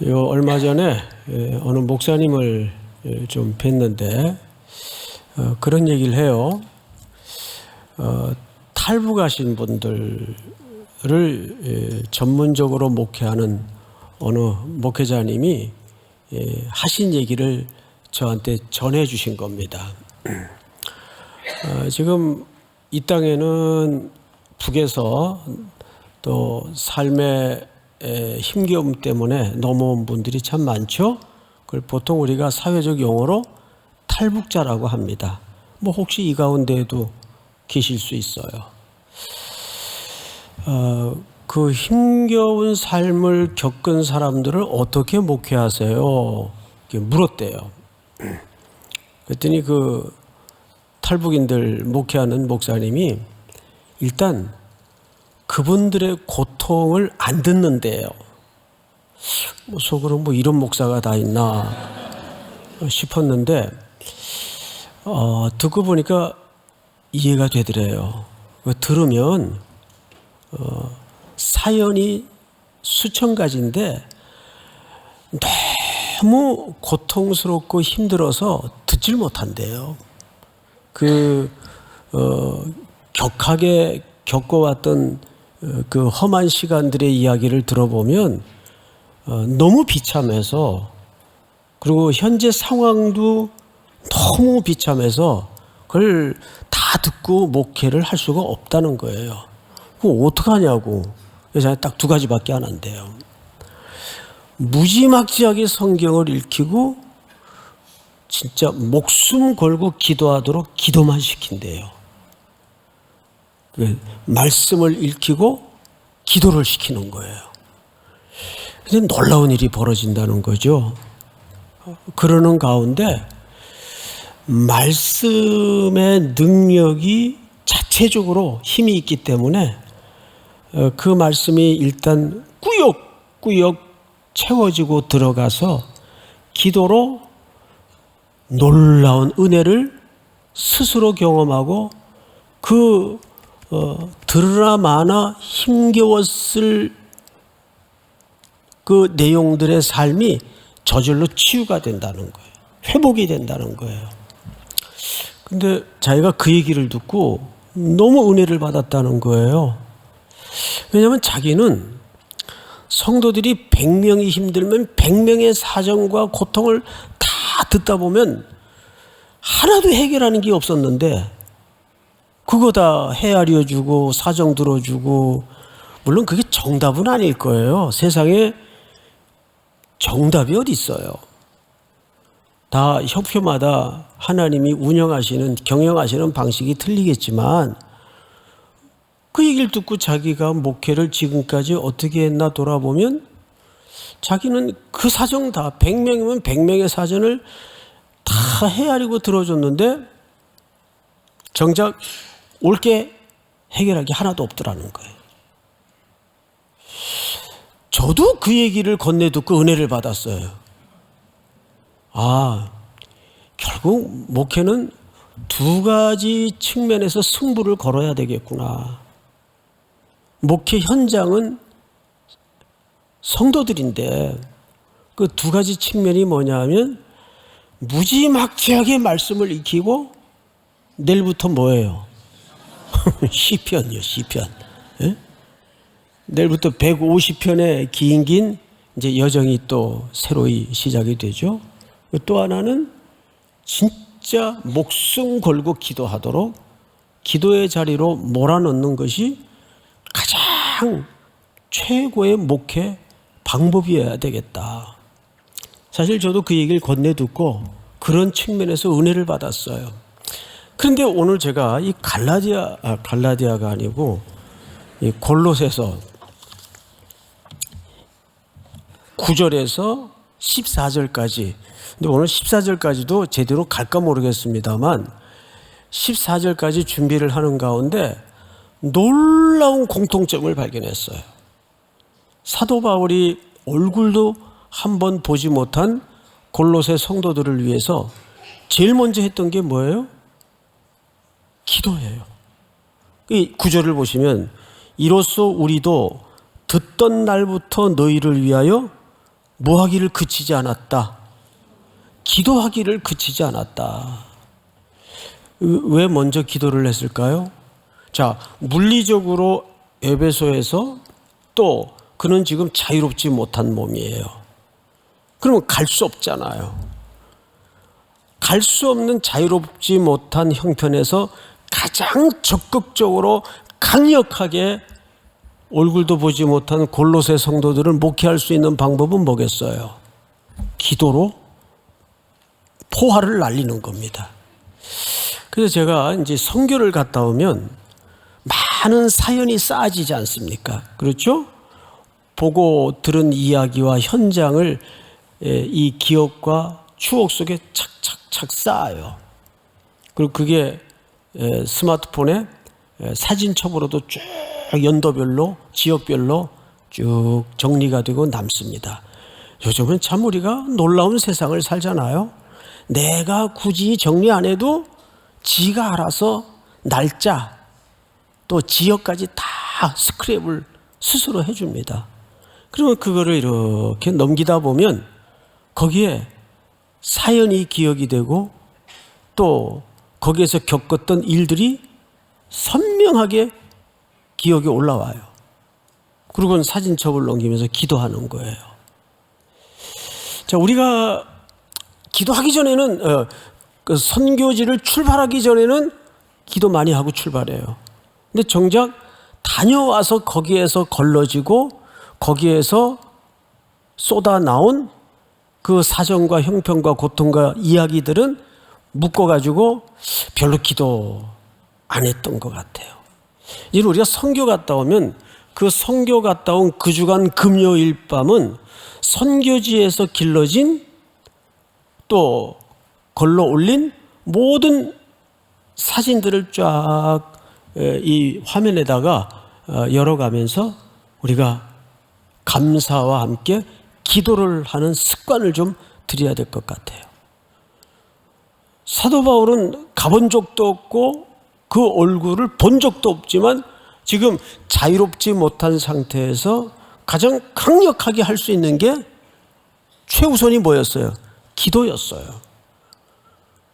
얼마 전에 어느 목사님을 좀 뵀는데 그런 얘기를 해요. 탈북하신 분들을 전문적으로 목회하는 어느 목회자님이 하신 얘기를 저한테 전해 주신 겁니다. 지금 이 땅에는 북에서 또 삶의 힘겨움 때문에 넘어온 분들이 참 많죠. 그걸 보통 우리가 사회적 용어로 탈북자라고 합니다. 뭐 혹시 이 가운데에도 계실 수 있어요. 그 힘겨운 삶을 겪은 사람들을 어떻게 목회하세요? 이렇게 물었대요. 그랬더니 그 탈북인들 목회하는 목사님이 일단 그분들의 고통을 안 듣는데요. 속으로 뭐 이런 목사가 다 있나 싶었는데 듣고 보니까 이해가 되더래요. 들으면 사연이 수천 가지인데 너무 고통스럽고 힘들어서 듣질 못한대요. 격하게 겪어왔던 그 험한 시간들의 이야기를 들어보면 너무 비참해서, 그리고 현재 상황도 너무 비참해서 그걸 다 듣고 목회를 할 수가 없다는 거예요. 그거 어떡하냐고. 그래서 딱 두 가지밖에 안 한대요. 무지막지하게 성경을 읽히고 진짜 목숨 걸고 기도하도록 기도만 시킨대요. 말씀을 읽히고 기도를 시키는 거예요. 근데 놀라운 일이 벌어진다는 거죠. 그러는 가운데 말씀의 능력이 자체적으로 힘이 있기 때문에 그 말씀이 일단 꾸역꾸역 채워지고 들어가서 기도로 놀라운 은혜를 스스로 경험하고 들으나 마나 힘겨웠을 그 내용들의 삶이 저절로 치유가 된다는 거예요. 회복이 된다는 거예요. 근데 자기가 그 얘기를 듣고 너무 은혜를 받았다는 거예요. 왜냐하면 자기는 성도들이 100명이 힘들면 100명의 사정과 고통을 다 듣다 보면 하나도 해결하는 게 없었는데 그거 다 헤아려 주고 사정 들어주고, 물론 그게 정답은 아닐 거예요. 세상에 정답이 어디 있어요. 다 형편마다 하나님이 운영하시는, 경영하시는 방식이 틀리겠지만 그 얘기를 듣고 자기가 목회를 지금까지 어떻게 했나 돌아보면 자기는 그 사정 다 100명이면 100명의 사정을 다 헤아리고 들어줬는데 정작 옳게 해결할 게 하나도 없더라는 거예요. 저도 그 얘기를 건네 듣고 은혜를 받았어요. 결국 목회는 두 가지 측면에서 승부를 걸어야 되겠구나. 목회 현장은 성도들인데 그 두 가지 측면이 뭐냐면 무지막지하게 말씀을 익히고 내일부터 뭐예요? 시편이요, 시편. 예? 내일부터 150편의 긴 이제 여정이 또 새로이 시작이 되죠. 또 하나는 진짜 목숨 걸고 기도하도록 기도의 자리로 몰아넣는 것이 가장 최고의 목회 방법이어야 되겠다. 사실 저도 그 얘기를 건네 듣고 그런 측면에서 은혜를 받았어요. 그런데 오늘 제가 이 갈라디아가 아니고 이 골로새서 9절에서 14절까지, 근데 오늘 14절까지도 제대로 갈까 모르겠습니다만 14절까지 준비를 하는 가운데 놀라운 공통점을 발견했어요. 사도 바울이 얼굴도 한번 보지 못한 골로새 성도들을 위해서 제일 먼저 했던 게 뭐예요? 기도예요. 이 구절을 보시면 이로써 우리도 듣던 날부터 너희를 위하여 뭐 하기를 그치지 않았다. 기도하기를 그치지 않았다. 왜 먼저 기도를 했을까요? 자, 물리적으로 에베소에서 또 그는 지금 자유롭지 못한 몸이에요. 그러면 갈 수 없잖아요. 갈 수 없는 자유롭지 못한 형편에서 가장 적극적으로 강력하게 얼굴도 보지 못한 골로새 성도들을 목회할 수 있는 방법은 뭐겠어요? 기도로 포화를 날리는 겁니다. 그래서 제가 이제 선교를 갔다 오면 많은 사연이 쌓아지지 않습니까? 그렇죠? 보고 들은 이야기와 현장을 이 기억과 추억 속에 착착착 쌓아요. 그리고 그게 스마트폰에 사진첩으로도 쭉 연도별로 지역별로 쭉 정리가 되고 남습니다. 요즘은 참 우리가 놀라운 세상을 살잖아요. 내가 굳이 정리 안 해도 지가 알아서 날짜 또 지역까지 다 스크랩을 스스로 해줍니다. 그러면 그거를 이렇게 넘기다 보면 거기에 사연이 기억이 되고 또 거기에서 겪었던 일들이 선명하게 기억에 올라와요. 그리고는 사진첩을 넘기면서 기도하는 거예요. 자, 우리가 기도하기 전에는 그 선교지를 출발하기 전에는 기도 많이 하고 출발해요. 근데 정작 다녀와서 거기에서 걸러지고 거기에서 쏟아 나온 그 사정과 형편과 고통과 이야기들은 묶어가지고 별로 기도 안 했던 것 같아요. 이제 우리가 선교 갔다 오면 그 선교 갔다 온 그 주간 금요일 밤은 선교지에서 길러진 또 걸러 올린 모든 사진들을 쫙 이 화면에다가 열어가면서 우리가 감사와 함께 기도를 하는 습관을 좀 들여야 될 것 같아요. 사도 바울은 가본 적도 없고 그 얼굴을 본 적도 없지만 지금 자유롭지 못한 상태에서 가장 강력하게 할 수 있는 게 최우선이 뭐였어요? 기도였어요.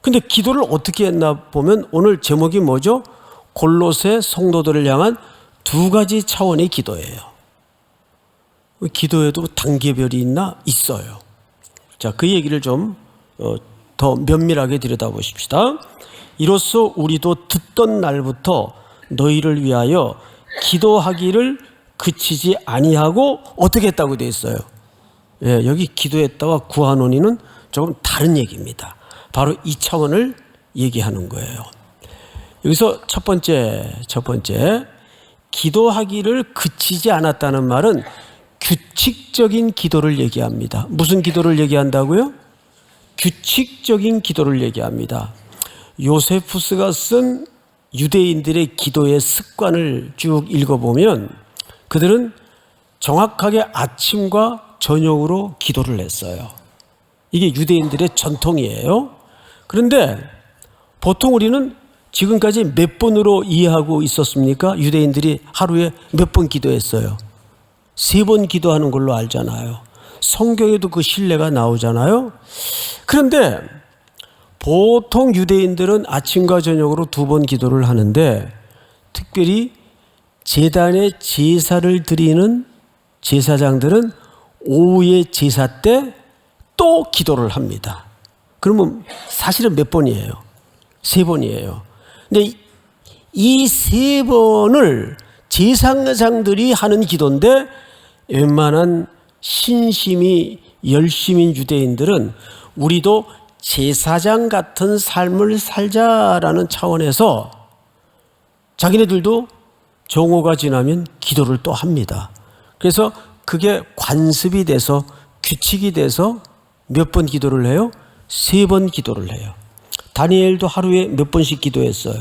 근데 기도를 어떻게 했나 보면 오늘 제목이 뭐죠? 골로새 성도들을 향한 두 가지 차원의 기도예요. 기도에도 단계별이 있나? 있어요. 자, 그 얘기를 좀 더 면밀하게 들여다보십시다. 이로써 우리도 듣던 날부터 너희를 위하여 기도하기를 그치지 아니하고 어떻게 했다고 되어 있어요? 예, 여기 기도했다와 구하노니는 조금 다른 얘기입니다. 바로 이 차원을 얘기하는 거예요. 여기서 첫 번째 기도하기를 그치지 않았다는 말은 규칙적인 기도를 얘기합니다. 무슨 기도를 얘기한다고요? 규칙적인 기도를 얘기합니다. 요세푸스가 쓴 유대인들의 기도의 습관을 쭉 읽어보면 그들은 정확하게 아침과 저녁으로 기도를 했어요. 이게 유대인들의 전통이에요. 그런데 보통 우리는 지금까지 몇 번으로 이해하고 있었습니까? 유대인들이 하루에 몇 번 기도했어요? 3번 기도하는 걸로 알잖아요. 성경에도 그 신뢰가 나오잖아요. 그런데 보통 유대인들은 아침과 저녁으로 2번 기도를 하는데 특별히 제단에 제사를 드리는 제사장들은 오후에 제사 때 또 기도를 합니다. 그러면 사실은 몇 번이에요? 3번이에요. 근데 이 3번을 제사장들이 하는 기도인데 웬만한 신심이 열심인 유대인들은 우리도 제사장 같은 삶을 살자라는 차원에서 자기네들도 정오가 지나면 기도를 또 합니다. 그래서 그게 관습이 돼서 규칙이 돼서 몇 번 기도를 해요? 3번 기도를 해요. 다니엘도 하루에 몇 번씩 기도했어요.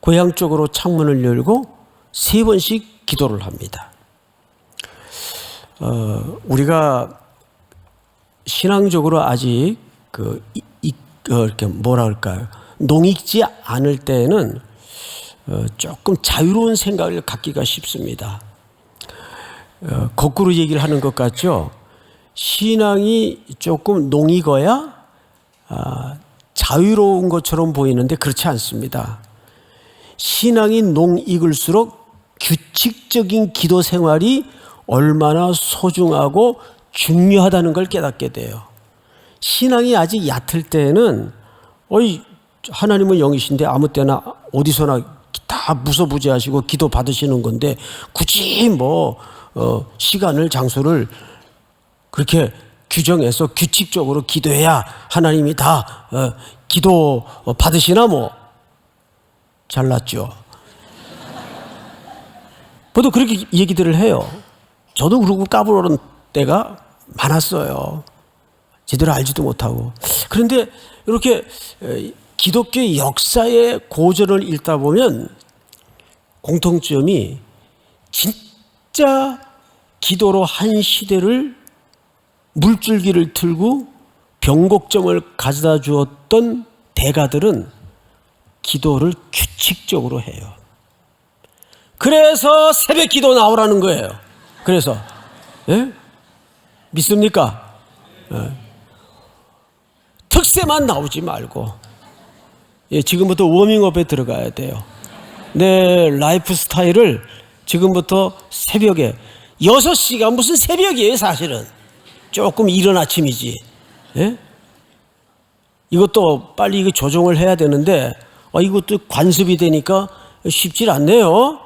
고향 쪽으로 창문을 열고 3번씩 기도를 합니다. 우리가 신앙적으로 아직 이렇게 뭐라 할까요? 농익지 않을 때에는 조금 자유로운 생각을 갖기가 쉽습니다. 거꾸로 얘기를 하는 것 같죠? 신앙이 조금 농익어야 자유로운 것처럼 보이는데 그렇지 않습니다. 신앙이 농익을수록 규칙적인 기도 생활이 얼마나 소중하고 중요하다는 걸 깨닫게 돼요. 신앙이 아직 얕을 때는 하나님은 영이신데 아무 때나 어디서나 다 무소부지하시고 기도 받으시는 건데 굳이 시간을 장소를 그렇게 규정해서 규칙적으로 기도해야 하나님이 다 기도 받으시나 잘났죠. 저도 그렇게 얘기들을 해요. 저도 그러고 까불어는 때가 많았어요. 제대로 알지도 못하고. 그런데 이렇게 기독교의 역사의 고전을 읽다 보면 공통점이 진짜 기도로 한 시대를 물줄기를 틀고 변곡점을 가져다 주었던 대가들은 기도를 규칙적으로 해요. 그래서 새벽 기도 나오라는 거예요. 그래서 믿습니까? 특세만 나오지 말고 지금부터 워밍업에 들어가야 돼요. 내 라이프 스타일을 지금부터 새벽에 6시가 무슨 새벽이에요 사실은. 조금 이른 아침이지. 이것도 빨리 이거 조정을 해야 되는데 이것도 관습이 되니까 쉽지 않네요.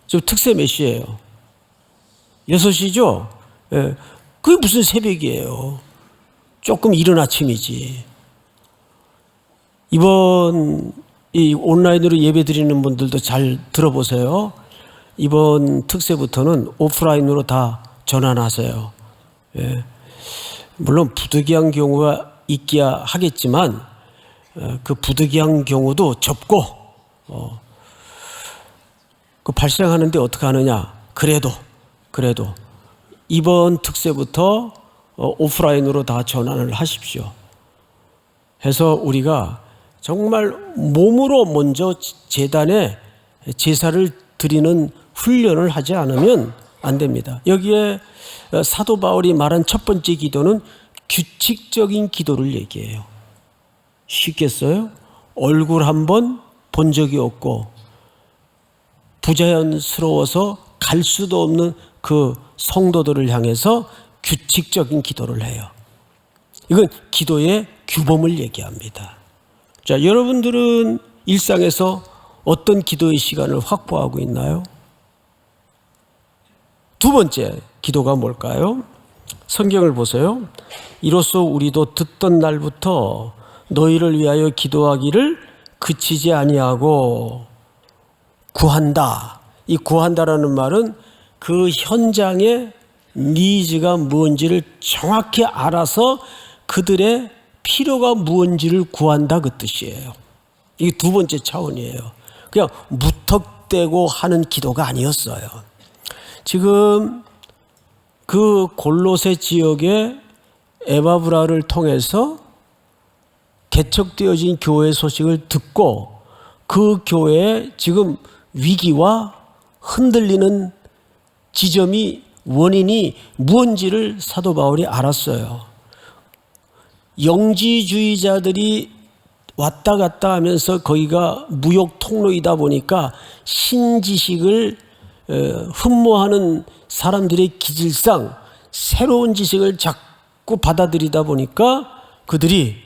지금 특세 몇 시예요? 6시죠? 그게 무슨 새벽이에요. 조금 이른 아침이지. 이번 이 온라인으로 예배 드리는 분들도 잘 들어보세요. 이번 특세부터는 오프라인으로 다 전환하세요. 물론 부득이한 경우가 있기야 하겠지만 그 부득이한 경우도 접고 그 발생하는데 어떻게 하느냐. 그래도 이번 특세부터 오프라인으로 다 전환을 하십시오. 해서 우리가 정말 몸으로 먼저 제단에 제사를 드리는 훈련을 하지 않으면 안 됩니다. 여기에 사도 바울이 말한 첫 번째 기도는 규칙적인 기도를 얘기해요. 쉽겠어요? 얼굴 한번 본 적이 없고 부자연스러워서 갈 수도 없는 그 성도들을 향해서 규칙적인 기도를 해요. 이건 기도의 규범을 얘기합니다. 자, 여러분들은 일상에서 어떤 기도의 시간을 확보하고 있나요? 두 번째 기도가 뭘까요? 성경을 보세요. 이로써 우리도 듣던 날부터 너희를 위하여 기도하기를 그치지 아니하고 구한다. 이 구한다라는 말은 그 현장의 니즈가 무엇인지를 정확히 알아서 그들의 필요가 무엇인지를 구한다 그 뜻이에요. 이게 두 번째 차원이에요. 그냥 무턱대고 하는 기도가 아니었어요. 지금 그 골로새 지역의 에바브라를 통해서 개척되어진 교회 소식을 듣고 그 교회에 지금 위기와 흔들리는 지점이 원인이 무엇인지를 사도 바울이 알았어요. 영지주의자들이 왔다 갔다 하면서 거기가 무역 통로이다 보니까 신지식을 흠모하는 사람들의 기질상 새로운 지식을 자꾸 받아들이다 보니까 그들이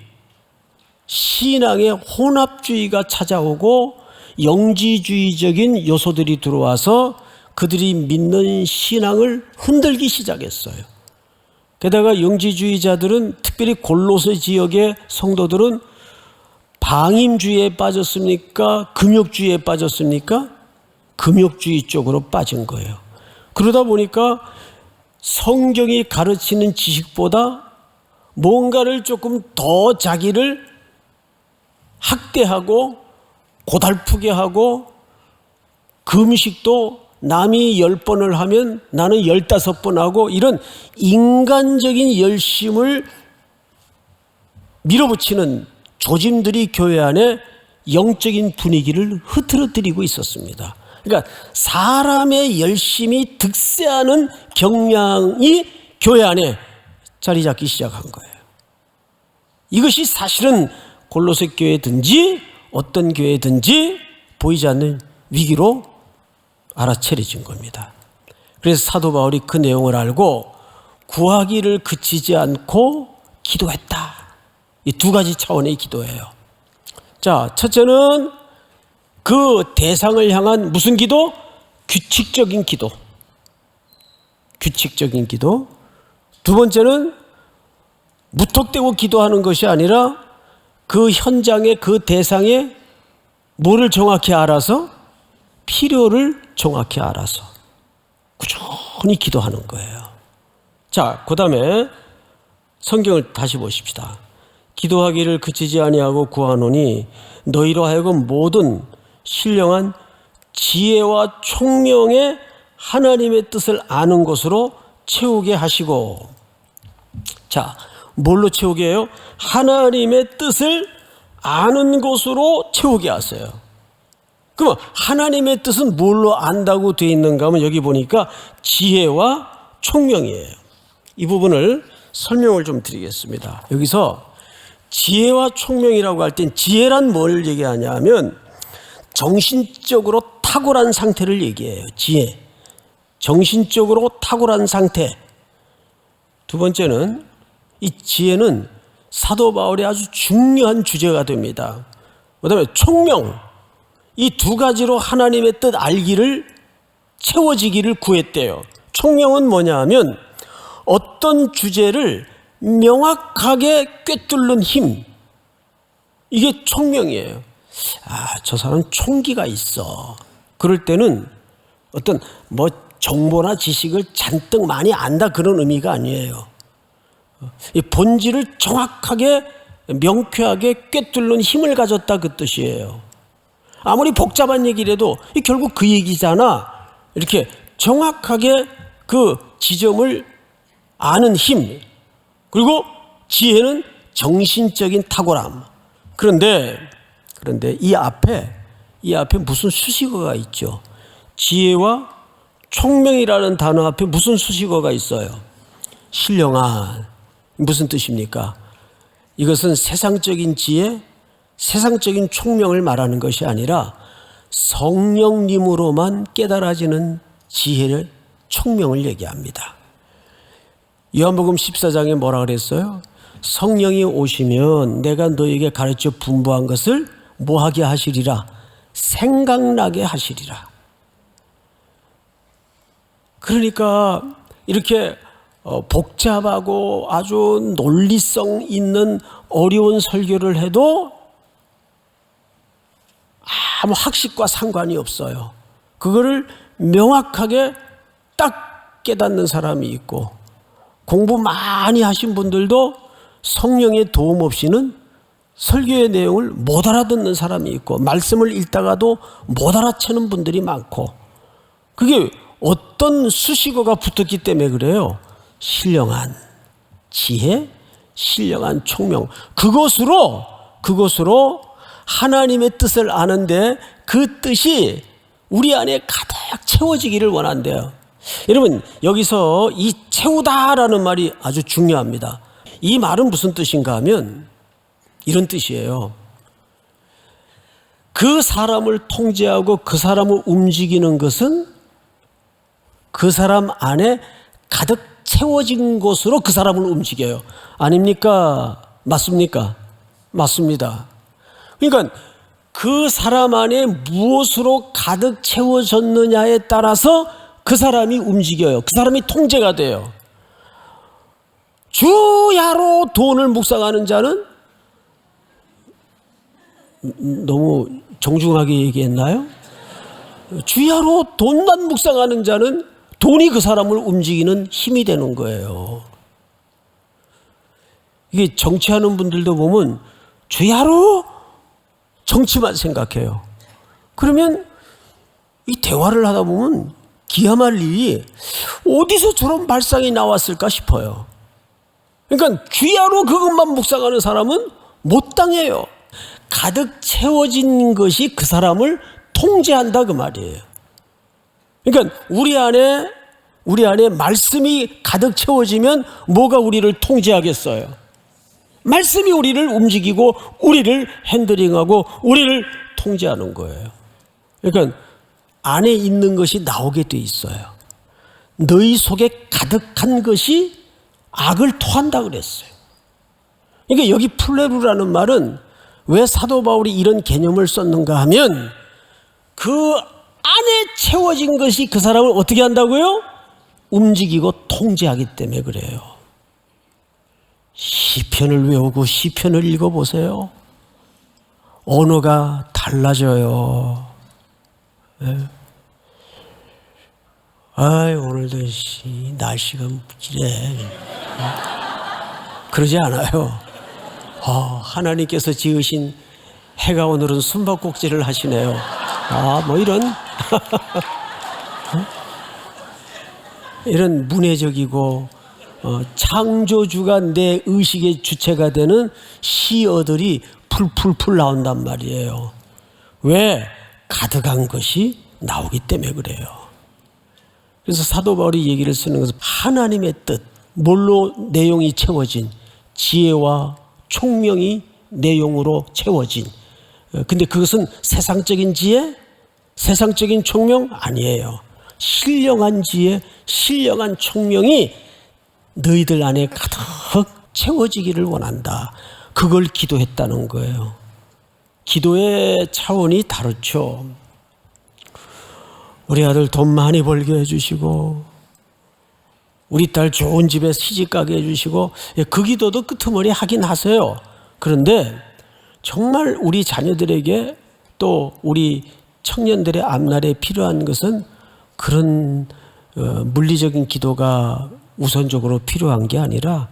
신앙의 혼합주의가 찾아오고 영지주의적인 요소들이 들어와서 그들이 믿는 신앙을 흔들기 시작했어요. 게다가 영지주의자들은 특별히 골로새 지역의 성도들은 방임주의에 빠졌습니까? 금욕주의에 빠졌습니까? 금욕주의 쪽으로 빠진 거예요. 그러다 보니까 성경이 가르치는 지식보다 뭔가를 조금 더 자기를 학대하고 고달프게 하고 금식도 남이 10번을 하면 나는 15번 하고 이런 인간적인 열심을 밀어붙이는 조짐들이 교회 안에 영적인 분위기를 흐트러뜨리고 있었습니다. 그러니까 사람의 열심이 득세하는 경향이 교회 안에 자리 잡기 시작한 거예요. 이것이 사실은 골로새 교회든지 어떤 교회든지 보이지 않는 위기로 알아차려진 겁니다. 그래서 사도 바울이 그 내용을 알고 구하기를 그치지 않고 기도했다. 이 두 가지 차원의 기도예요. 자, 첫째는 그 대상을 향한 무슨 기도? 규칙적인 기도. 규칙적인 기도. 두 번째는 무턱대고 기도하는 것이 아니라 그 현장에 그 대상에 뭐를 정확히 알아서? 필요를 정확히 알아서 꾸준히 기도하는 거예요. 자, 그 다음에 성경을 다시 보십시다. 기도하기를 그치지 아니하고 구하노니 너희로 하여금 모든 신령한 지혜와 총명의 하나님의 뜻을 아는 것으로 채우게 하시고. 자, 뭘로 채우게 해요? 하나님의 뜻을 아는 것으로 채우게 하세요. 그럼 하나님의 뜻은 뭘로 안다고 되어 있는가 하면 여기 보니까 지혜와 총명이에요. 이 부분을 설명을 좀 드리겠습니다. 여기서 지혜와 총명이라고 할 땐 지혜란 뭘 얘기하냐 하면 정신적으로 탁월한 상태를 얘기해요. 지혜. 정신적으로 탁월한 상태. 두 번째는 이 지혜는 사도 바울의 아주 중요한 주제가 됩니다. 그 다음에 총명. 이 두 가지로 하나님의 뜻 알기를 채워지기를 구했대요. 총명은 뭐냐 하면 어떤 주제를 명확하게 꿰뚫는 힘. 이게 총명이에요. 아, 저 사람 총기가 있어. 그럴 때는 어떤 정보나 지식을 잔뜩 많이 안다 그런 의미가 아니에요. 이 본질을 정확하게 명쾌하게 꿰뚫는 힘을 가졌다 그 뜻이에요. 아무리 복잡한 얘기를 해도 결국 그 얘기잖아. 이렇게 정확하게 그 지점을 아는 힘. 그리고 지혜는 정신적인 탁월함. 그런데 이 앞에 무슨 수식어가 있죠. 지혜와 총명이라는 단어 앞에 무슨 수식어가 있어요? 신령한. 무슨 뜻입니까? 이것은 세상적인 지혜, 세상적인 총명을 말하는 것이 아니라 성령님으로만 깨달아지는 지혜를, 총명을 얘기합니다. 요한복음 14장에 뭐라 그랬어요? 성령이 오시면 내가 너에게 가르쳐 분부한 것을 뭐하게 하시리라? 생각나게 하시리라. 그러니까 이렇게 복잡하고 아주 논리성 있는 어려운 설교를 해도 아무 학식과 상관이 없어요. 그거를 명확하게 딱 깨닫는 사람이 있고, 공부 많이 하신 분들도 성령의 도움 없이는 설교의 내용을 못 알아듣는 사람이 있고, 말씀을 읽다가도 못 알아채는 분들이 많고, 그게 어떤 수식어가 붙었기 때문에 그래요. 신령한 지혜, 신령한 총명. 그것으로 하나님의 뜻을 아는데 그 뜻이 우리 안에 가득 채워지기를 원한대요. 여러분, 여기서 이 채우다라는 말이 아주 중요합니다. 이 말은 무슨 뜻인가 하면 이런 뜻이에요. 그 사람을 통제하고 그 사람을 움직이는 것은 그 사람 안에 가득 채워진 것으로 그 사람을 움직여요. 아닙니까? 맞습니까? 맞습니다. 그러니까 그 사람 안에 무엇으로 가득 채워졌느냐에 따라서 그 사람이 움직여요. 그 사람이 통제가 돼요. 주야로 돈을 묵상하는 자는, 너무 정중하게 얘기했나요? 주야로 돈만 묵상하는 자는 돈이 그 사람을 움직이는 힘이 되는 거예요. 이게 정치하는 분들도 보면 주야로 정치만 생각해요. 그러면 이 대화를 하다 보면 기함할 일이 어디서 저런 발상이 나왔을까 싶어요. 그러니까 주야로 그것만 묵상하는 사람은 못 당해요. 가득 채워진 것이 그 사람을 통제한다 그 말이에요. 그러니까 우리 안에 우리 안에 말씀이 가득 채워지면 뭐가 우리를 통제하겠어요? 말씀이 우리를 움직이고 우리를 핸들링하고 우리를 통제하는 거예요. 그러니까 안에 있는 것이 나오게 돼 있어요. 너희 속에 가득한 것이 악을 토한다 그랬어요. 그러니까 여기 플레루라는 말은 왜 사도 바울이 이런 개념을 썼는가 하면 그 안에 채워진 것이 그 사람을 어떻게 한다고요? 움직이고 통제하기 때문에 그래요. 시편을 외우고 시편을 읽어보세요. 언어가 달라져요. 네. 아이, 오늘도 날씨가 이래. 그러지 않아요. 하나님께서 지으신 해가 오늘은 숨바꼭질을 하시네요. 뭐 이런 이런 문해적이고 창조주가 내 의식의 주체가 되는 시어들이 풀풀풀 나온단 말이에요. 왜? 가득한 것이 나오기 때문에 그래요. 그래서 사도 바울이 얘기를 쓰는 것은 하나님의 뜻, 뭘로 내용이 채워진 지혜와 총명이 내용으로 채워진, 근데 그것은 세상적인 지혜, 세상적인 총명 아니에요. 신령한 지혜, 신령한 총명이 너희들 안에 가득 채워지기를 원한다. 그걸 기도했다는 거예요. 기도의 차원이 다르죠. 우리 아들 돈 많이 벌게 해주시고, 우리 딸 좋은 집에 시집가게 해주시고, 그 기도도 끄트머리 하긴 하세요. 그런데 정말 우리 자녀들에게 또 우리 청년들의 앞날에 필요한 것은 그런 물리적인 기도가 우선적으로 필요한 게 아니라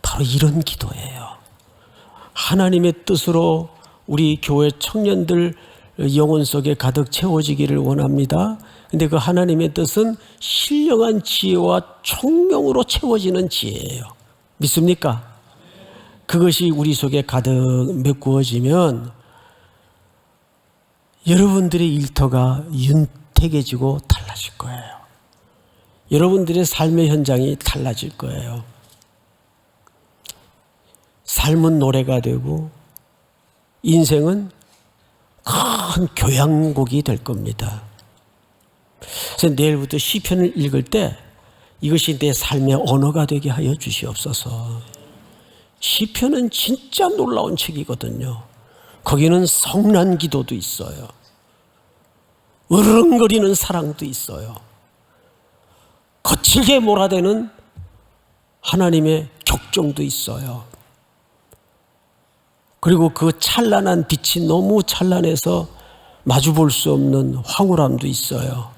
바로 이런 기도예요. 하나님의 뜻으로 우리 교회 청년들 영혼 속에 가득 채워지기를 원합니다. 근데 그 하나님의 뜻은 신령한 지혜와 총명으로 채워지는 지혜예요. 믿습니까? 그것이 우리 속에 가득 메꾸어지면 여러분들의 일터가 윤택해지고 달라질 거예요. 여러분들의 삶의 현장이 달라질 거예요. 삶은 노래가 되고 인생은 큰 교향곡이 될 겁니다. 그래서 내일부터 시편을 읽을 때 이것이 내 삶의 언어가 되게 하여 주시옵소서. 시편은 진짜 놀라운 책이거든요. 거기는 성난 기도도 있어요. 으르렁거리는 사랑도 있어요. 거칠게 몰아대는 하나님의 격정도 있어요. 그리고 그 찬란한 빛이 너무 찬란해서 마주 볼 수 없는 황홀함도 있어요.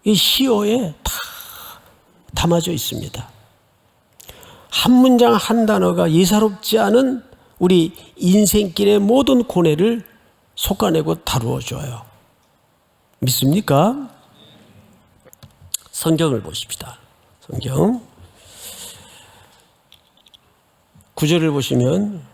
이 시어에 다 담아져 있습니다. 한 문장 한 단어가 예사롭지 않은 우리 인생길의 모든 고뇌를 솎아내고 다루어줘요. 믿습니까? 성경을 보십시다. 성경 9절을 보시면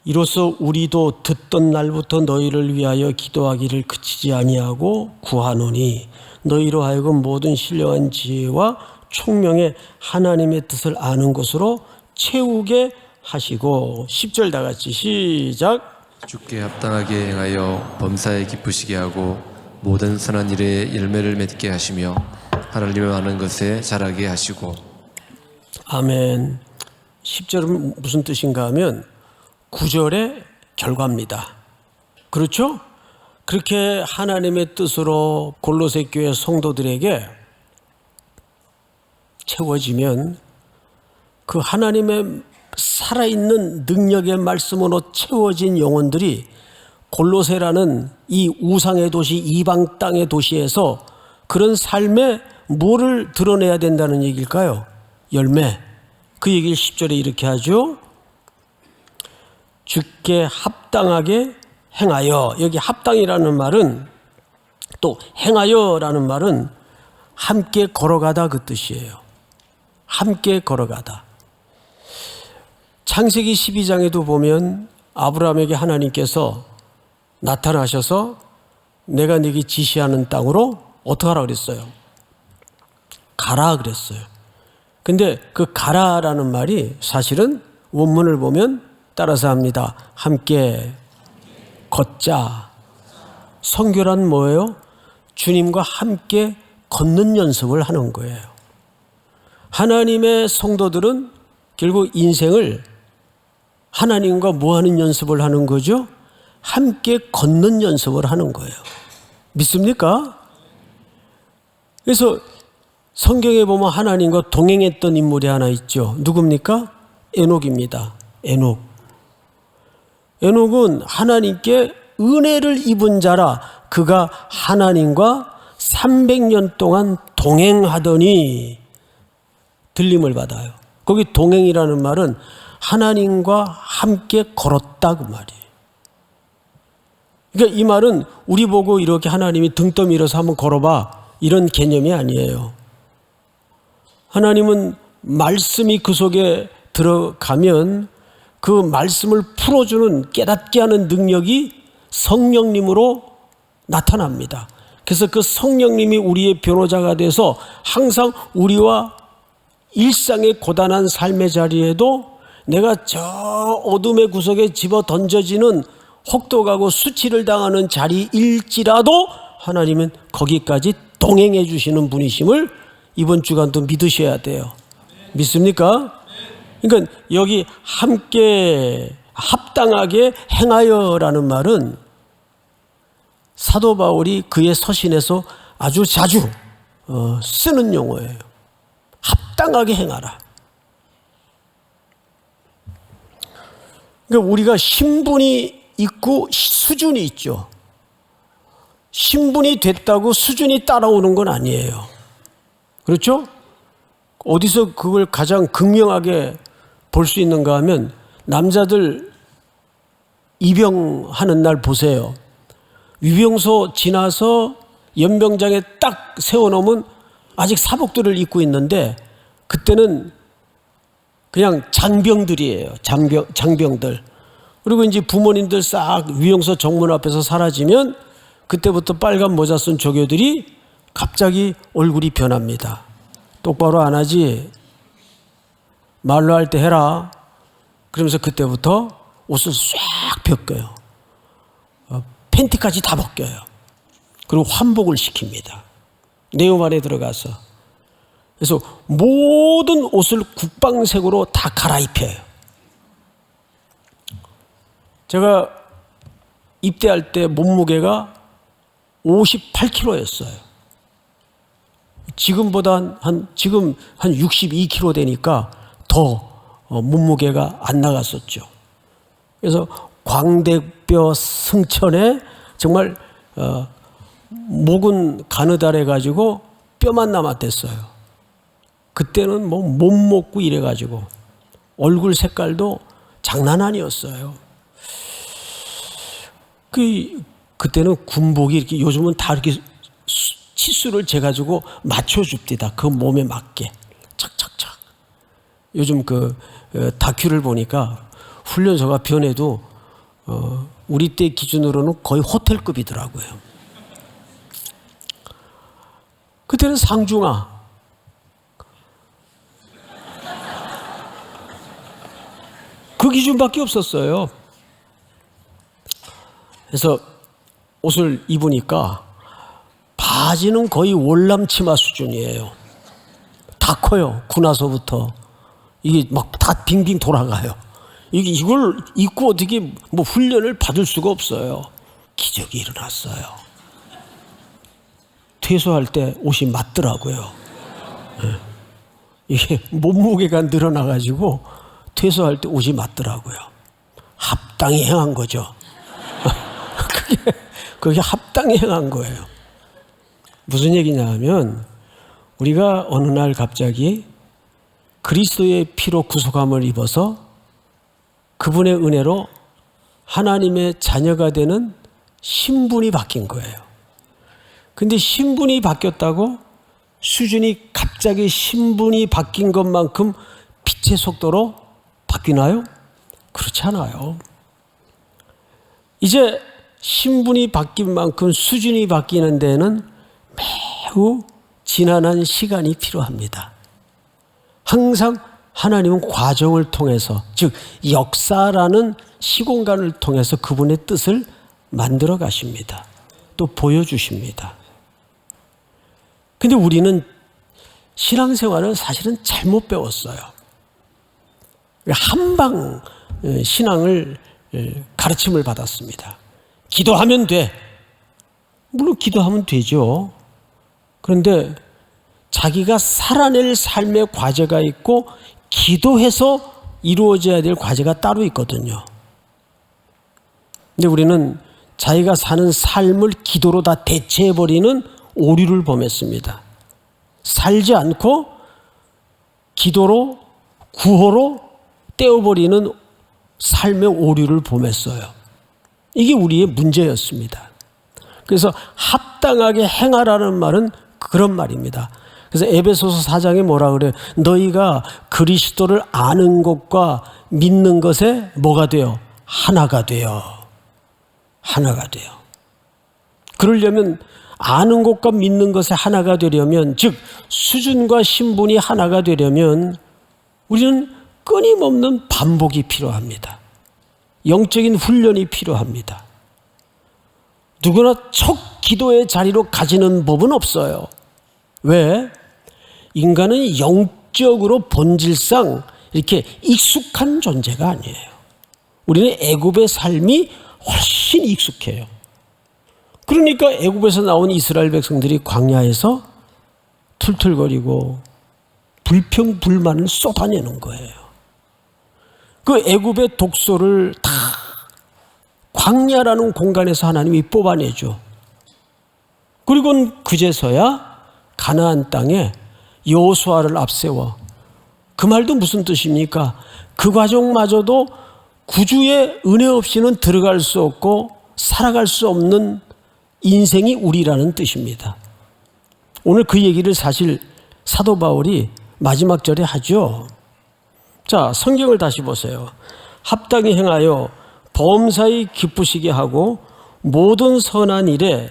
이로써 우리도 듣던 날부터 너희를 위하여 기도하기를 그치지 아니하고 구하노니 너희로 하여금 모든 신령한 지혜와 총명의 하나님의 뜻을 아는 것으로 채우게 하시고 10절 다 같이 시작. 주께 합당하게 행하여 범사에 기쁘시게 하고 모든 선한 일에 열매를 맺게 하시며 하나님을 아는 것에 자라게 하시고. 아멘. 10절은 무슨 뜻인가 하면 9절의 결과입니다. 그렇죠? 그렇게 하나님의 뜻으로 골로새 교회 성도들에게 채워지면 그 하나님의 살아있는 능력의 말씀으로 채워진 영혼들이 골로새라는 이 우상의 도시, 이방 땅의 도시에서 그런 삶에 뭐를 드러내야 된다는 얘기일까요? 열매. 그 얘기를 10절에 이렇게 하죠. 주께 합당하게 행하여. 여기 합당이라는 말은, 또 행하여라는 말은 함께 걸어가다 그 뜻이에요. 함께 걸어가다. 창세기 12장에도 보면 아브라함에게 하나님께서 나타나셔서 내가 네게 지시하는 땅으로 어떻게 하라 그랬어요? 가라 그랬어요. 근데 그 가라라는 말이 사실은 원문을 보면 따라서 합니다. 함께 걷자. 선교란 뭐예요? 주님과 함께 걷는 연습을 하는 거예요. 하나님의 성도들은 결국 인생을 하나님과 뭐 하는 연습을 하는 거죠? 함께 걷는 연습을 하는 거예요. 믿습니까? 그래서 성경에 보면 하나님과 동행했던 인물이 하나 있죠. 누굽니까? 에녹입니다. 에녹. 에녹은 하나님께 은혜를 입은 자라. 그가 하나님과 300년 동안 동행하더니 들림을 받아요. 거기 동행이라는 말은 하나님과 함께 걸었다 그 말이에요. 그러니까 이 말은 우리 보고 이렇게 하나님이 등 떠밀어서 한번 걸어봐 이런 개념이 아니에요. 하나님은 말씀이 그 속에 들어가면 그 말씀을 풀어주는 깨닫게 하는 능력이 성령님으로 나타납니다. 그래서 그 성령님이 우리의 변호자가 돼서 항상 우리와 일상의 고단한 삶의 자리에도 내가 저 어둠의 구석에 집어 던져지는 혹독하고 수치를 당하는 자리일지라도 하나님은 거기까지 동행해 주시는 분이심을 이번 주간도 믿으셔야 돼요. 믿습니까? 그러니까 여기 함께 합당하게 행하여라는 말은 사도 바울이 그의 서신에서 아주 자주 쓰는 용어예요. 합당하게 행하라. 그러니까 우리가 신분이 있고 수준이 있죠. 신분이 됐다고 수준이 따라오는 건 아니에요. 그렇죠? 어디서 그걸 가장 극명하게 볼 수 있는가 하면 남자들 입영하는 날 보세요. 위병소 지나서 연병장에 딱 세워놓으면 아직 사복들을 입고 있는데 그때는 그냥 장병들이에요. 장병들. 그리고 이제 부모님들 싹 위병소 정문 앞에서 사라지면 그때부터 빨간 모자 쓴 조교들이 갑자기 얼굴이 변합니다. 똑바로 안 하지? 말로 할 때 해라. 그러면서 그때부터 옷을 싹 벗겨요. 팬티까지 다 벗겨요. 그리고 환복을 시킵니다. 내용 안에 들어가서. 그래서 모든 옷을 국방색으로 다 갈아입혀요. 제가 입대할 때 몸무게가 58kg였어요. 지금보다 지금 한 62kg 되니까 더 몸무게가 안 나갔었죠. 그래서 광대뼈 승천에 정말 목은 가느다래 가지고 뼈만 남았댔어요. 그때는 뭐 못 먹고 이래 가지고 얼굴 색깔도 장난 아니었어요. 그때는 군복이 이렇게 요즘은 다 이렇게 치수를 재가지고 맞춰줍디다. 그 몸에 맞게 착착착. 요즘 그 다큐를 보니까 훈련소가 변해도 우리 때 기준으로는 거의 호텔급이더라고요. 그때는 상중하. 그 기준밖에 없었어요. 그래서 옷을 입으니까 바지는 거의 월남치마 수준이에요. 다 커요. 군화서부터. 이게 막 다 빙빙 돌아가요. 이걸 입고 어떻게 뭐 훈련을 받을 수가 없어요. 기적이 일어났어요. 퇴소할 때 옷이 맞더라고요. 네. 이게 몸무게가 늘어나가지고 퇴소할 때 옷이 맞더라고요. 합당히 행한 거죠. 그게 합당히 행한 거예요. 무슨 얘기냐 하면 우리가 어느 날 갑자기 그리스도의 피로 구속함을 입어서 그분의 은혜로 하나님의 자녀가 되는 신분이 바뀐 거예요. 근데 신분이 바뀌었다고 수준이 갑자기 신분이 바뀐 것만큼 빛의 속도로 바뀌나요? 그렇지 않아요. 이제 신분이 바뀐 만큼 수준이 바뀌는 데는 매우 지난한 시간이 필요합니다. 항상 하나님은 과정을 통해서, 즉 역사라는 시공간을 통해서 그분의 뜻을 만들어 가십니다. 또 보여주십니다. 근데 우리는 신앙생활을 사실은 잘못 배웠어요. 한방 신앙을 가르침을 받았습니다. 기도하면 돼. 물론 기도하면 되죠. 그런데 자기가 살아낼 삶의 과제가 있고 기도해서 이루어져야 될 과제가 따로 있거든요. 근데 우리는 자기가 사는 삶을 기도로 다 대체해버리는 오류를 범했습니다. 살지 않고 기도로, 구호로 떼어버리는 삶의 오류를 범했어요. 이게 우리의 문제였습니다. 그래서 합당하게 행하라는 말은 그런 말입니다. 그래서 에베소서 4장에 뭐라 그래요? 너희가 그리스도를 아는 것과 믿는 것에 뭐가 돼요? 하나가 돼요. 하나가 돼요. 그러려면 아는 것과 믿는 것에 하나가 되려면, 즉 수준과 신분이 하나가 되려면 우리는 끊임없는 반복이 필요합니다. 영적인 훈련이 필요합니다. 누구나 첫 기도의 자리로 가지는 법은 없어요. 왜? 인간은 영적으로 본질상 이렇게 익숙한 존재가 아니에요. 우리는 애굽의 삶이 훨씬 익숙해요. 그러니까 애굽에서 나온 이스라엘 백성들이 광야에서 툴툴거리고 불평불만을 쏟아내는 거예요. 그 애굽의 독소를 다 광야라는 공간에서 하나님이 뽑아내죠. 그리고 그제서야 가나안 땅에 여호수아를 앞세워. 그 말도 무슨 뜻입니까? 그 과정마저도 구주의 은혜 없이는 들어갈 수 없고 살아갈 수 없는 인생이 우리라는 뜻입니다. 오늘 그 얘기를 사실 사도 바울이 마지막 절에 하죠. 자, 성경을 다시 보세요. 합당히 행하여 범사에 기쁘시게 하고 모든 선한 일에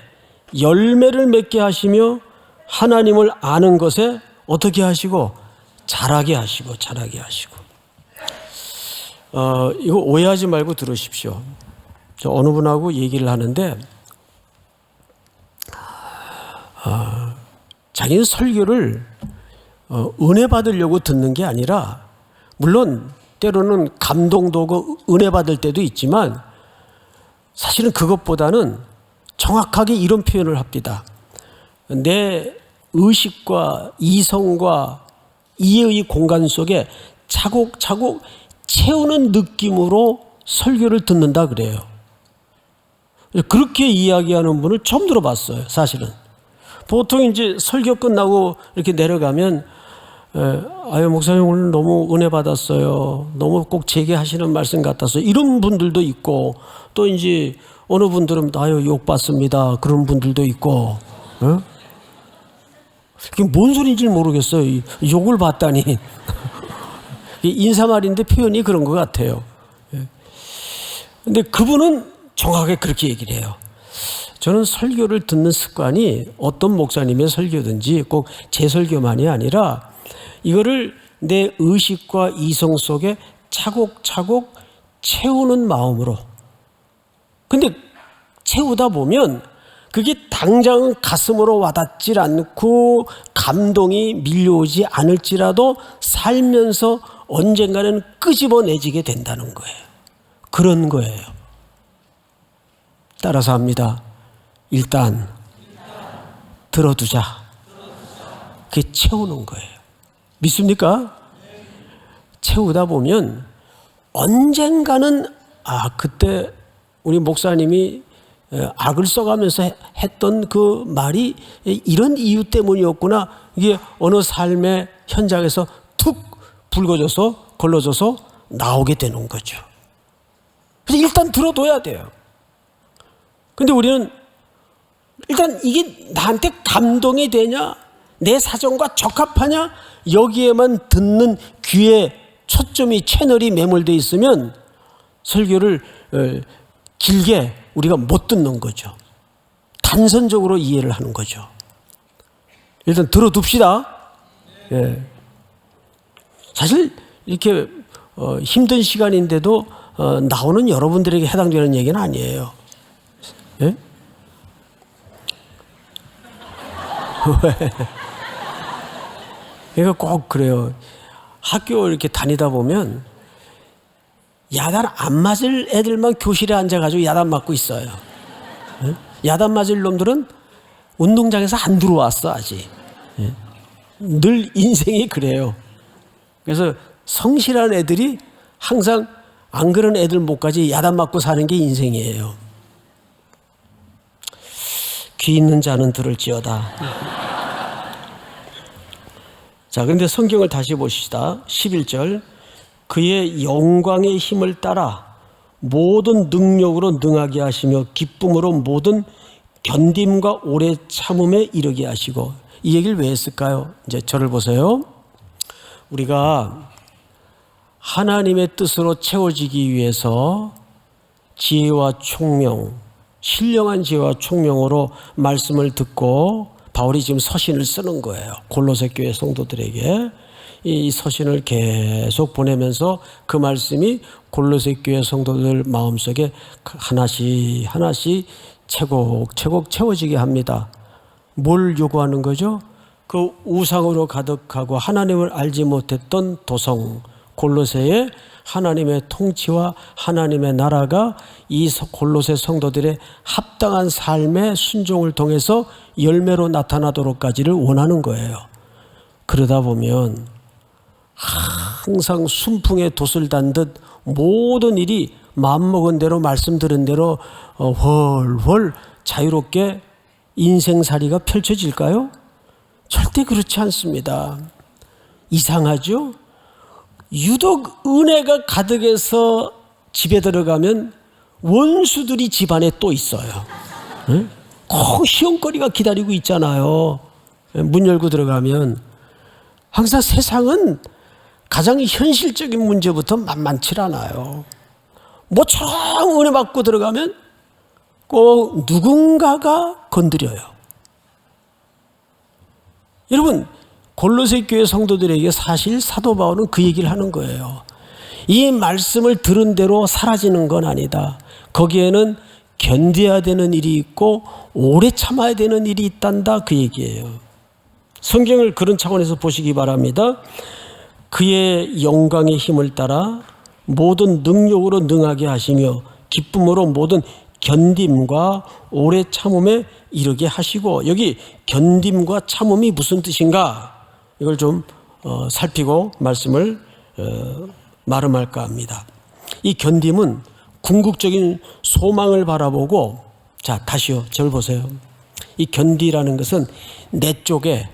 열매를 맺게 하시며 하나님을 아는 것에 어떻게 하시고? 잘하게 하시고. 이거 오해하지 말고 들으십시오. 저 어느 분하고 얘기를 하는데 자기는 설교를 은혜 받으려고 듣는 게 아니라, 물론 때로는 감동도 오고 은혜 받을 때도 있지만 사실은 그것보다는 정확하게 이런 표현을 합니다. 내 의식과 이성과 이해의 공간 속에 차곡차곡 채우는 느낌으로 설교를 듣는다 그래요. 그렇게 이야기하는 분을 처음 들어봤어요, 사실은. 보통 이제 설교 끝나고 이렇게 내려가면 아유 목사님 오늘 너무 은혜 받았어요. 너무 꼭 제게 하시는 말씀 같았어요. 이런 분들도 있고, 또 이제 어느 분들은 아유 욕 받습니다. 그런 분들도 있고. 그게 뭔 소리인지 모르겠어요. 욕을 받다니. 인사말인데 표현이 그런 것 같아요. 근데 그분은 정확하게 그렇게 얘기를 해요. 저는 설교를 듣는 습관이 어떤 목사님의 설교든지 꼭 제 설교만이 아니라 이거를 내 의식과 이성 속에 차곡차곡 채우는 마음으로. 근데 채우다 보면 그게 당장은 가슴으로 와닿질 않고 감동이 밀려오지 않을지라도 살면서 언젠가는 끄집어내지게 된다는 거예요. 그런 거예요. 따라서 합니다. 일단 들어두자. 그게 채우는 거예요. 믿습니까? 채우다 보면 언젠가는 그때 우리 목사님이 악을 써가면서 했던 그 말이 이런 이유 때문이었구나. 이게 어느 삶의 현장에서 툭 불거져서 걸러져서 나오게 되는 거죠. 그래서 일단 들어둬야 돼요. 근데 우리는 일단 이게 나한테 감동이 되냐, 내 사정과 적합하냐, 여기에만 듣는 귀에 초점이 채널이 매몰되어 있으면 설교를 길게 우리가 못 듣는 거죠. 단선적으로 이해를 하는 거죠. 일단 들어둡시다. 예. 사실 이렇게 힘든 시간인데도 나오는 여러분들에게 해당되는 얘기는 아니에요. 예? 왜? 그러니까 꼭 그래요. 학교 이렇게 다니다 보면 야단 안 맞을 애들만 교실에 앉아가지고 야단 맞고 있어요. 예? 야단 맞을 놈들은 운동장에서 안 들어왔어 아직. 예? 늘 인생이 그래요. 그래서 성실한 애들이 항상 안 그런 애들 목까지 야단 맞고 사는 게 인생이에요. 귀 있는 자는 들을지어다. 자, 그런데 성경을 다시 보시다. 11절. 그의 영광의 힘을 따라 모든 능력으로 능하게 하시며 기쁨으로 모든 견딤과 오래 참음에 이르게 하시고. 이 얘기를 왜 했을까요? 이제 저를 보세요. 우리가 하나님의 뜻으로 채워지기 위해서 지혜와 총명, 신령한 지혜와 총명으로 말씀을 듣고 바울이 지금 서신을 쓰는 거예요. 골로새 교회 성도들에게 이 서신을 계속 보내면서 그 말씀이 골로새 교회 성도들 마음속에 하나씩 하나씩 채곡 채워지게 합니다. 뭘 요구하는 거죠? 그 우상으로 가득하고 하나님을 알지 못했던 도성 골로새에 하나님의 통치와 하나님의 나라가 이 골로새 성도들의 합당한 삶의 순종을 통해서 열매로 나타나도록까지를 원하는 거예요. 그러다 보면 항상 순풍에 돛을 단 듯 모든 일이 마음먹은 대로 말씀 들은 대로 훨훨 자유롭게 인생살이가 펼쳐질까요? 절대 그렇지 않습니다. 이상하죠? 유독 은혜가 가득해서 집에 들어가면 원수들이 집안에 또 있어요. 꼭 시험거리가 기다리고 있잖아요. 문 열고 들어가면 항상 세상은 가장 현실적인 문제부터 만만치 않아요. 모처럼 은혜 받고 들어가면 꼭 누군가가 건드려요. 여러분, 골로새 교회 성도들에게 사실 사도 바울은 그 얘기를 하는 거예요. 이 말씀을 들은 대로 사라지는 건 아니다. 거기에는 견뎌야 되는 일이 있고 오래 참아야 되는 일이 있단다, 그 얘기예요. 성경을 그런 차원에서 보시기 바랍니다. 그의 영광의 힘을 따라 모든 능력으로 능하게 하시며 기쁨으로 모든 견딤과 오래 참음에 이르게 하시고, 여기 견딤과 참음이 무슨 뜻인가? 이걸 좀 살피고 말씀을 마름할까 합니다. 이 견딤은 궁극적인 소망을 바라보고, 자, 다시요, 저를 보세요. 이 견디라는 것은 내 쪽에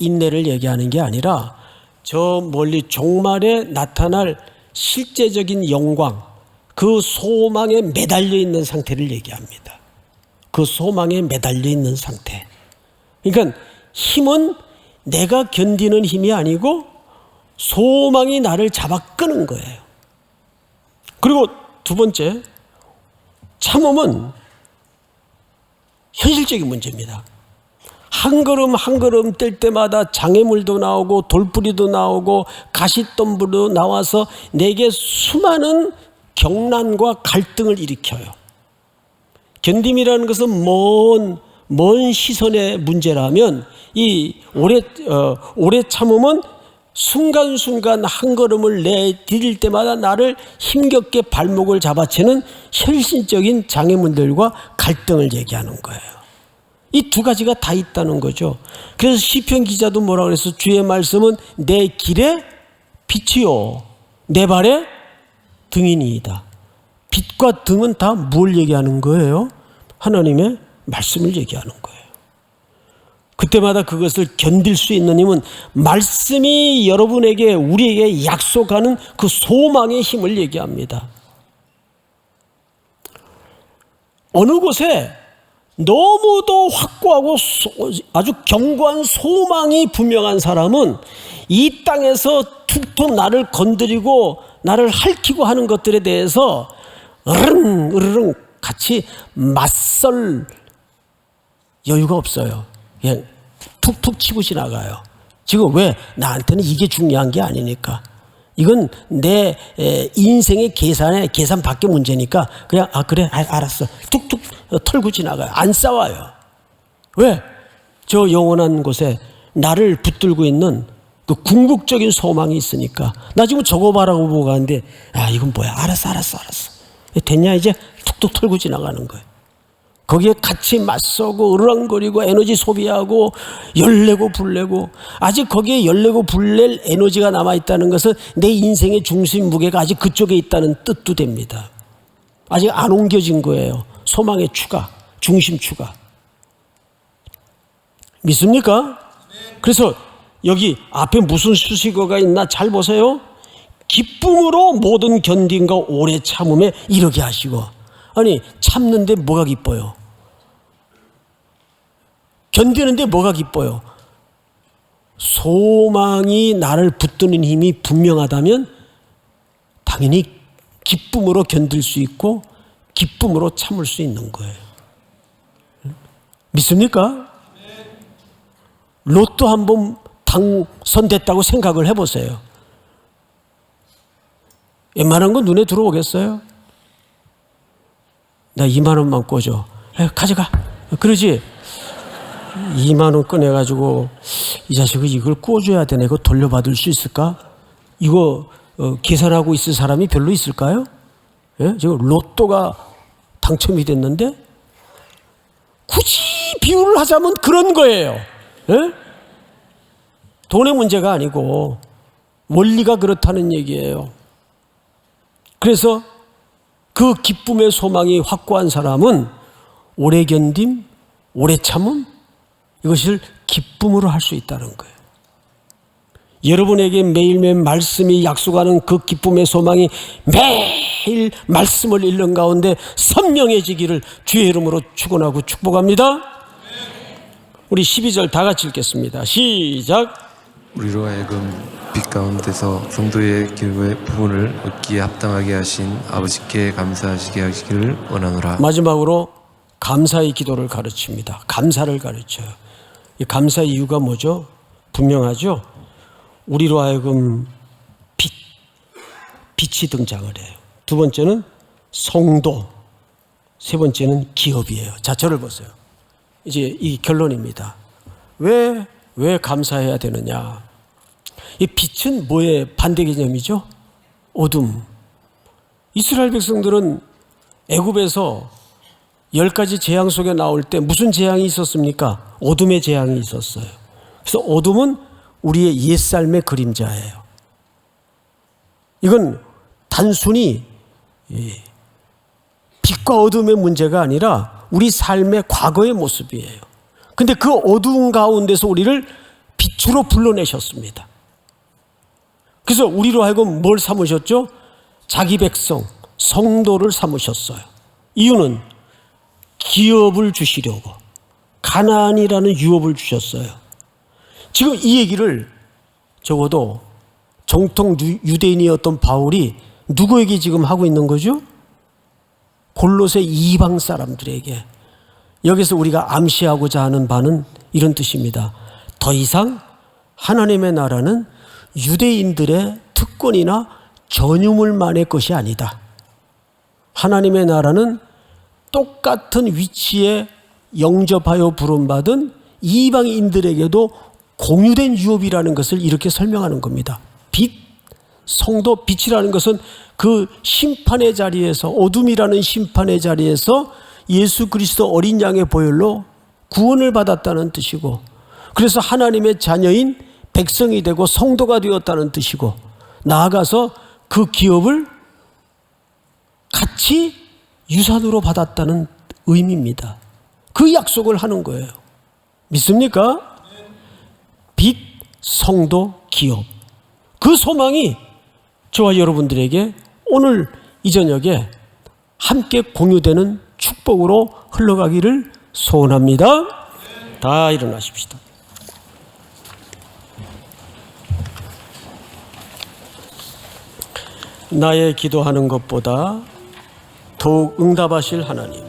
인내를 얘기하는 게 아니라 저 멀리 종말에 나타날 실제적인 영광, 그 소망에 매달려 있는 상태를 얘기합니다. 그 소망에 매달려 있는 상태. 그러니까 힘은 내가 견디는 힘이 아니고 소망이 나를 잡아 끄는 거예요. 그리고 두 번째, 참음은 현실적인 문제입니다. 한 걸음 한 걸음 뗄 때마다 장애물도 나오고 돌뿌리도 나오고 가시덤불도 나와서 내게 수많은 경란과 갈등을 일으켜요. 견딤이라는 것은 먼 시선의 문제라면 이 오래 참음은 순간순간 한 걸음을 내디딜 때마다 나를 힘겹게 발목을 잡아채는 현실적인 장애물들과 갈등을 얘기하는 거예요. 이 두 가지가 다 있다는 거죠. 그래서 시편 기자도 뭐라고 그랬어? 주의 말씀은 내 길에 빛이요 내 발에 등이니이다. 빛과 등은 다 뭘 얘기하는 거예요? 하나님의 말씀을 얘기하는 거예요. 그때마다 그것을 견딜 수 있는 힘은 말씀이 여러분에게, 우리에게 약속하는 그 소망의 힘을 얘기합니다. 어느 곳에 너무도 확고하고 아주 견고한 소망이 분명한 사람은 이 땅에서 툭툭 나를 건드리고 나를 핥히고 하는 것들에 대해서 으르릉 같이 맞설 여유가 없어요. 그냥 툭툭 치고 지나가요. 지금 왜? 나한테는 이게 중요한 게 아니니까. 이건 내 인생의 계산 밖의 문제니까 그냥 그래 알았어 툭툭 털고 지나가요. 안 싸워요. 왜? 저 영원한 곳에 나를 붙들고 있는 그 궁극적인 소망이 있으니까. 나 지금 저거 봐라고 보고 가는데 이건 뭐야? 알았어 됐냐? 이제 툭툭 털고 지나가는 거예요. 거기에 같이 맞서고 으르렁거리고 에너지 소비하고 열내고 불내고, 아직 거기에 열내고 불낼 에너지가 남아있다는 것은 내 인생의 중심 무게가 아직 그쪽에 있다는 뜻도 됩니다. 아직 안 옮겨진 거예요. 소망의 추가, 중심 추가. 믿습니까? 그래서 여기 앞에 무슨 수식어가 있나 잘 보세요. 기쁨으로 모든 견딘과 오래 참음에 이르게 하시고. 아니, 참는데 뭐가 기뻐요? 견디는데 뭐가 기뻐요? 소망이 나를 붙드는 힘이 분명하다면 당연히 기쁨으로 견딜 수 있고 기쁨으로 참을 수 있는 거예요. 믿습니까? 로또 한번 당선됐다고 생각을 해보세요. 웬만한 건 눈에 들어오겠어요? 나 2만 원만 꿔줘. 가져가. 그러지. 2만 원 꺼내가지고 이 자식은 이걸 꿔줘야 되네. 이거 돌려받을 수 있을까? 이거 계산하고 있을 사람이 별로 있을까요? 예? 지금 로또가 당첨이 됐는데 굳이 비유를 하자면 그런 거예요. 예? 돈의 문제가 아니고 원리가 그렇다는 얘기예요. 그래서 그 기쁨의 소망이 확고한 사람은 오래 견딤, 오래 참음, 이것을 기쁨으로 할 수 있다는 거예요. 여러분에게 매일매일 말씀이 약속하는 그 기쁨의 소망이 매일 말씀을 읽는 가운데 선명해지기를 주의 이름으로 축원하고 축복합니다. 우리 12절 다 같이 읽겠습니다. 시작. 우리로 하여금 빛 가운데서 성도의 기쁨의 부분을 얻기에 합당하게 하신 아버지께 감사하시게 하시기를 원하노라. 마지막으로 감사의 기도를 가르칩니다. 감사를 가르쳐요. 이 감사의 이유가 뭐죠? 분명하죠? 우리로 하여금 빛이 등장을 해요. 두 번째는 성도, 세 번째는 기업이에요. 자, 저를 보세요. 이제 이 결론입니다. 왜 감사해야 되느냐? 이 빛은 뭐의 반대 개념이죠? 어둠. 이스라엘 백성들은 애굽에서 10가지 재앙 속에 나올 때 무슨 재앙이 있었습니까? 어둠의 재앙이 있었어요. 그래서 어둠은 우리의 옛삶의 그림자예요. 이건 단순히 빛과 어둠의 문제가 아니라 우리 삶의 과거의 모습이에요. 근데 그 어두운 가운데서 우리를 빛으로 불러내셨습니다. 그래서 우리로 하여금 뭘 삼으셨죠? 자기 백성, 성도를 삼으셨어요. 이유는 기업을 주시려고, 가나안이라는 유업을 주셨어요. 지금 이 얘기를 적어도 정통 유대인이었던 바울이 누구에게 지금 하고 있는 거죠? 골로새 이방 사람들에게. 여기서 우리가 암시하고자 하는 바는 이런 뜻입니다. 더 이상 하나님의 나라는 유대인들의 특권이나 전유물만의 것이 아니다. 하나님의 나라는 똑같은 위치에 영접하여 부름받은 이방인들에게도 공유된 유업이라는 것을 이렇게 설명하는 겁니다. 빛, 성도, 빛이라는 것은 그 심판의 자리에서, 어둠이라는 심판의 자리에서 예수 그리스도 어린 양의 보혈로 구원을 받았다는 뜻이고, 그래서 하나님의 자녀인 백성이 되고 성도가 되었다는 뜻이고, 나아가서 그 기업을 같이 유산으로 받았다는 의미입니다. 그 약속을 하는 거예요. 믿습니까? 빛, 성도, 기업. 그 소망이 저와 여러분들에게 오늘 이 저녁에 함께 공유되는 축복으로 흘러가기를 소원합니다. 다 일어나십시다. 나의 기도하는 것보다 더욱 응답하실 하나님,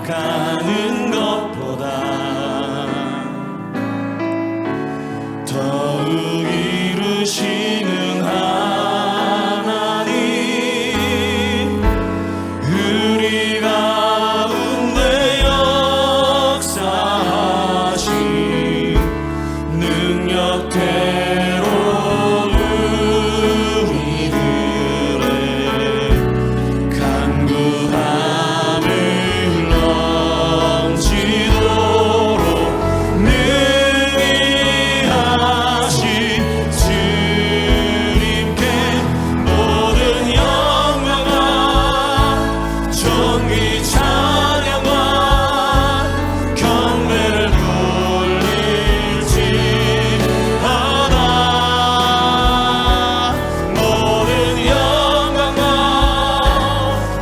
생각하는 것보다 더욱 이루시는 하나님, 우리 가운데 역사하신 능력대로 우리들의 간구함을 넘치도록 능히 하신 주님께 모든 영광과 존귀 찬양과 경배를 돌릴지어다. 모든 영광과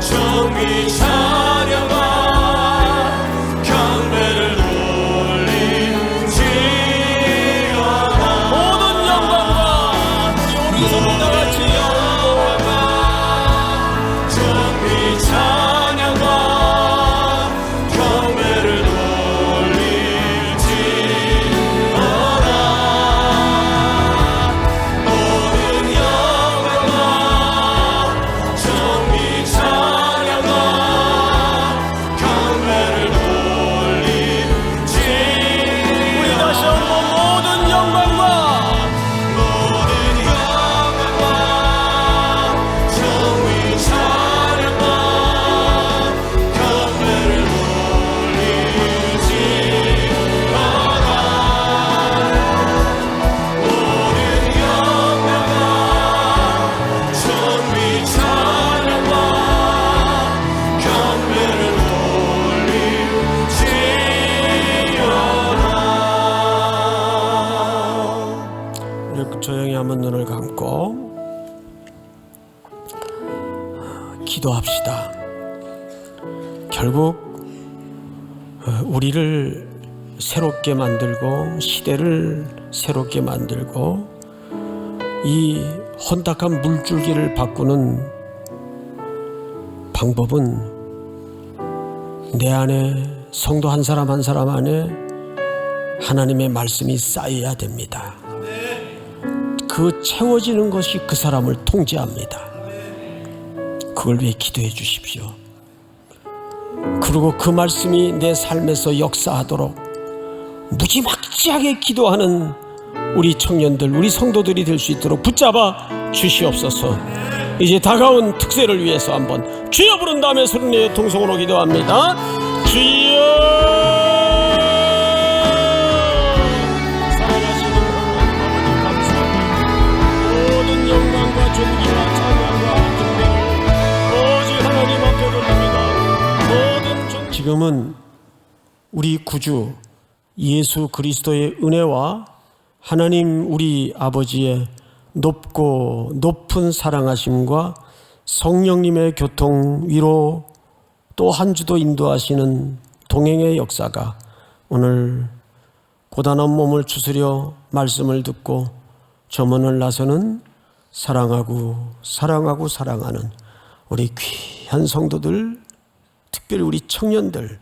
존귀 찬양과 경배를 돌릴지어다. 모든 영광과 우리 오른손을 다같이 영광과 존귀 찬양과 경배를 돌릴지어다. 모든 영광과 존귀 찬양과 경배를 돌릴지어다. 우리 다시 한번 모든 영광과 존귀 찬양과 경배를 돌릴지어다. 모든 영광과 존귀 찬양과 경배를 돌릴지어다. 우리 조용히 한번 눈을 감고 기도합시다. 결국 우리를 새롭게 만들고 시대를 새롭게 만들고 이 혼탁한 물줄기를 바꾸는 방법은 내 안에, 성도 한 사람 한 사람 안에 하나님의 말씀이 쌓여야 됩니다. 그 채워지는 것이 그 사람을 통제합니다. 그걸 위해 기도해 주십시오. 그리고 그 말씀이 내 삶에서 역사하도록 무지막지하게 기도하는 우리 청년들, 우리 성도들이 될 수 있도록 붙잡아 주시옵소서. 이제 다가온 특세를 위해서 한번 주여 부른 다음에 소리내어 통성으로 기도합니다. 주여! 살아가시는 하나님 감사합니다. 모든 영광과 존귀와 찬양과 등대를 오직 하나님 앞에 돌립니다. 모든 지금은 우리 구주 예수 그리스도의 은혜와 하나님 우리 아버지의 높고 높은 사랑하심과 성령님의 교통, 위로, 또 한 주도 인도하시는 동행의 역사가 오늘 고단한 몸을 추스려 말씀을 듣고 저문을 나서는 사랑하고 사랑하는 우리 귀한 성도들, 특별히 우리 청년들,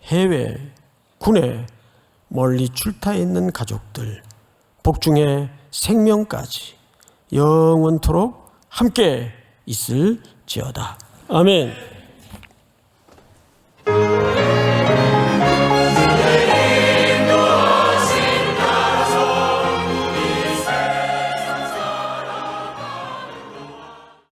해외, 군에 멀리 출타해 있는 가족들, 복중의 생명까지 영원토록 함께 있을지어다. 아멘.